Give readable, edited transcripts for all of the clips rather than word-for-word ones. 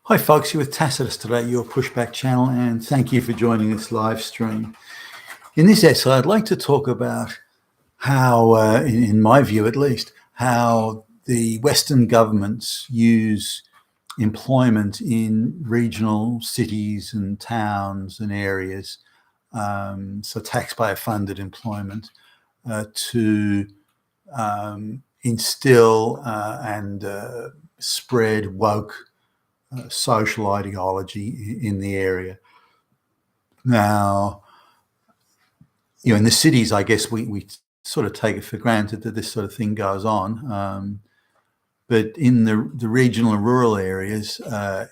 Hi folks, you're with Tacitus today, your pushback channel, and thank you for joining this live stream. In this essay, I'd like to talk about how, in my view at least, how the Western governments use employment in regional cities and towns and areas, so taxpayer-funded employment, to instill and spread woke social ideology in the area. Now, in the cities, I guess we sort of take it for granted that this sort of thing goes on. But in the regional and rural areas,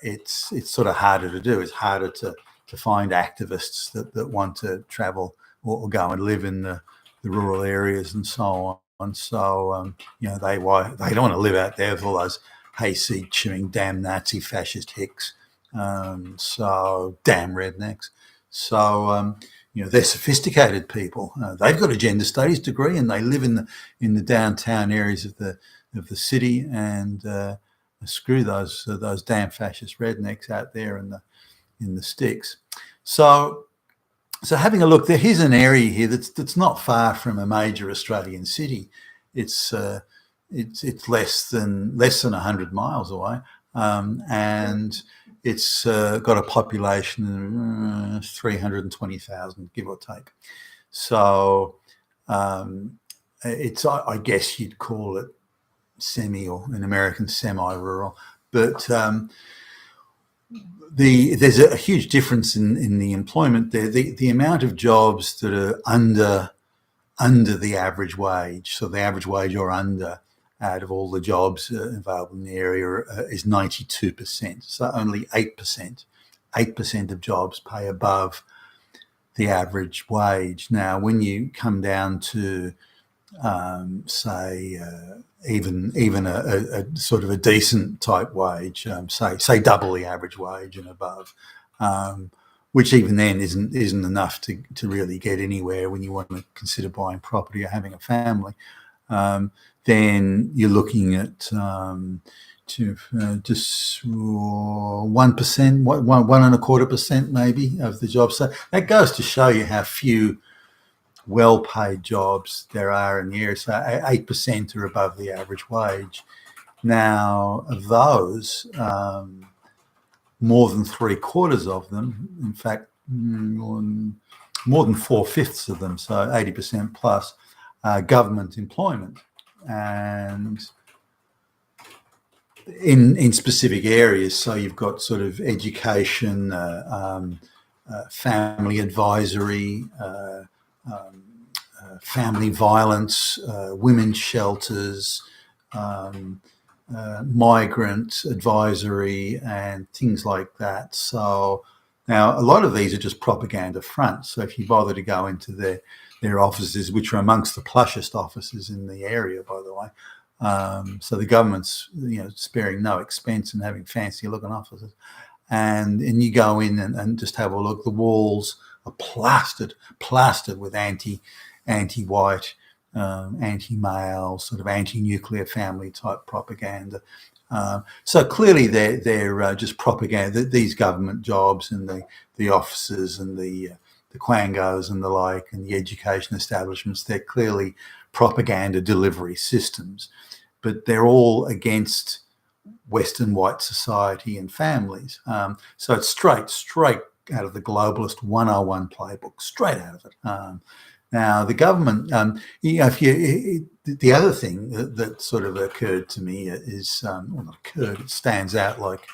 it's sort of harder to do. It's harder to find activists that want to travel or go and live in the rural areas and so on. So, they don't want to live out there with all those hayseed chewing damn Nazi fascist hicks. So damn rednecks. So, they're sophisticated people. They've got a gender studies degree and they live in the downtown areas of the city, and screw those damn fascist rednecks out there in the sticks. So having a look, here's an area here that's not far from a major Australian city. It's less than 100 miles away, and it's got a population of 320,000, give or take. So it's, I guess you'd call it or an American semi-rural, but there's a huge difference in the employment there. The amount of jobs that are under the average wage, so the average wage or under, out of all the jobs available in the area is 92%. So only 8% of jobs pay above the average wage. Now, when you come down to say even a sort of a decent type wage, say double the average wage and above, which even then isn't enough to really get anywhere when you want to consider buying property or having a family. Then you're looking at just 1%, 1.25% maybe of the jobs. So that goes to show you how few well-paid jobs there are in the area. So 8% are above the average wage. Now, of those, more than 3/4 of them, in fact, more than 4/5 of them, so 80% plus, government employment, and in specific areas. So you've got sort of education, family advisory, family violence, women's shelters, migrant advisory, and things like that. So now a lot of these are just propaganda fronts. So if you bother to go into their offices, which are amongst the plushest offices in the area, by the way, so the government's sparing no expense in having fancy looking offices, and you go in and just have a look. The walls are plastered with anti-white, anti-male, sort of anti-nuclear family type propaganda. So clearly they're just propaganda. These government jobs and the offices and the quangos and the like, and the education establishments, they're clearly propaganda delivery systems, but they're all against Western white society and families. So it's straight out of the globalist 101 playbook, straight out of it. Now, the government, the other thing that sort of occurred to me is, well, not occurred, it stands out like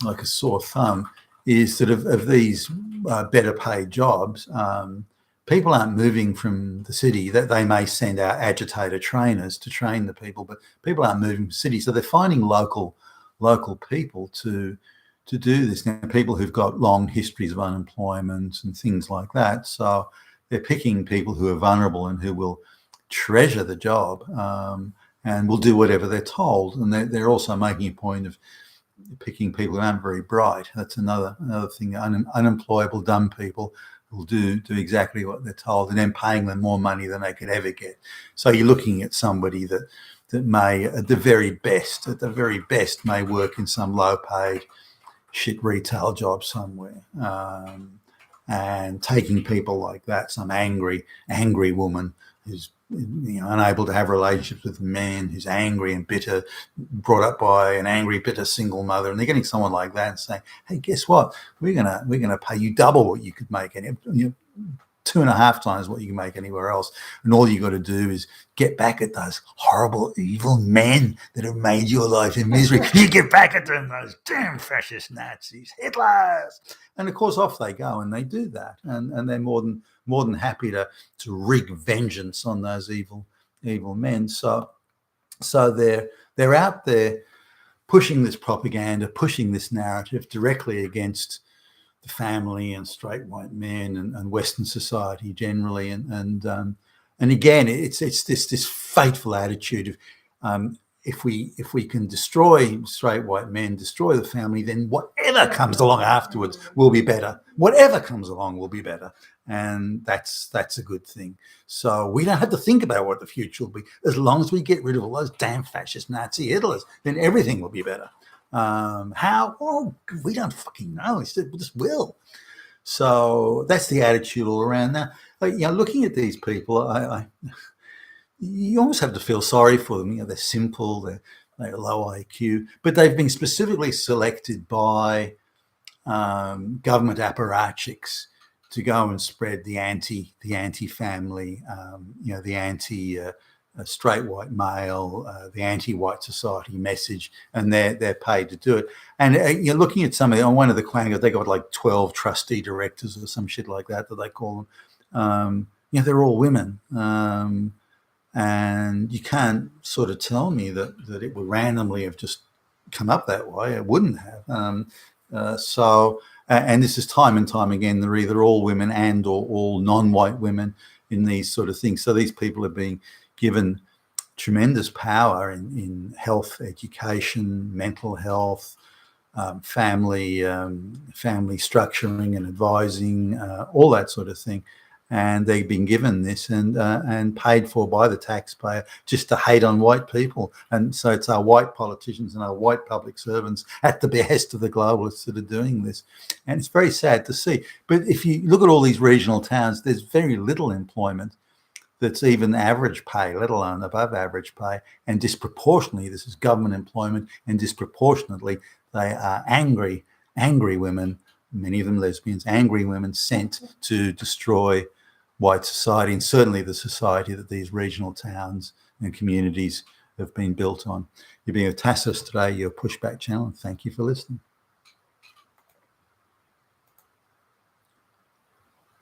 a sore thumb, is that of these better paid jobs, people aren't moving from the city. That they may send out agitator trainers to train the people, but people aren't moving from the city. So they're finding local people to do this. Now, people who've got long histories of unemployment and things like that. So they're picking people who are vulnerable and who will treasure the job, and will do whatever they're told. And they're also making a point of picking people who aren't very bright. That's another thing. Unemployable dumb people will do exactly what they're told, and then paying them more money than they could ever get. So you're looking at somebody that may, at the very best, may work in some low-paid shit retail job somewhere, and taking people like that, some angry woman who's unable to have relationships with men, who's angry and bitter, brought up by an angry, bitter single mother, and they're getting someone like that and saying, "Hey, guess what? We're gonna pay you double what you could make, and 2.5 times what you can make anywhere else. And all you got to do is get back at those horrible, evil men that have made your life in misery. You get back at them, those damn fascist Nazis, Hitlers." And of course, off they go, and they do that, and they're more than happy to wreak vengeance on those evil men. So they're out there pushing this propaganda, pushing this narrative directly against the family and straight white men and Western society generally, and again, it's this fateful attitude of if we can destroy straight white men, destroy the family, then whatever comes along afterwards will be better. Whatever comes along will be better, and that's a good thing. So we don't have to think about what the future will be. As long as we get rid of all those damn fascist Nazi Hitlers, then everything will be better. How? Oh, we don't fucking know. It just will. So that's the attitude all around. Now, looking at these people, you almost have to feel sorry for them. They're simple, they're low IQ, but they've been specifically selected by government apparatchiks to go and spread the anti-family, the anti straight white male, the anti-white society message, and they're paid to do it. And you're looking at some of on one of the clangers, they got like 12 trustee directors or some shit like that they call them. They're all women, and you can't sort of tell me that it would randomly have just come up that way. It wouldn't have. And this is time and time again. They're either all women and or all non-white women in these sort of things. So these people are being given tremendous power in health, education, mental health, family structuring and advising, all that sort of thing. And they've been given this and paid for by the taxpayer just to hate on white people. And so it's our white politicians and our white public servants at the behest of the globalists that are doing this. And it's very sad to see. But if you look at all these regional towns, there's very little employment that's even average pay, let alone above average pay. And disproportionately, this is government employment, and disproportionately, they are angry women, many of them lesbians, angry women sent to destroy white society, and certainly the society that these regional towns and communities have been built on. You've been with Tassos today, your Pushback channel, and thank you for listening.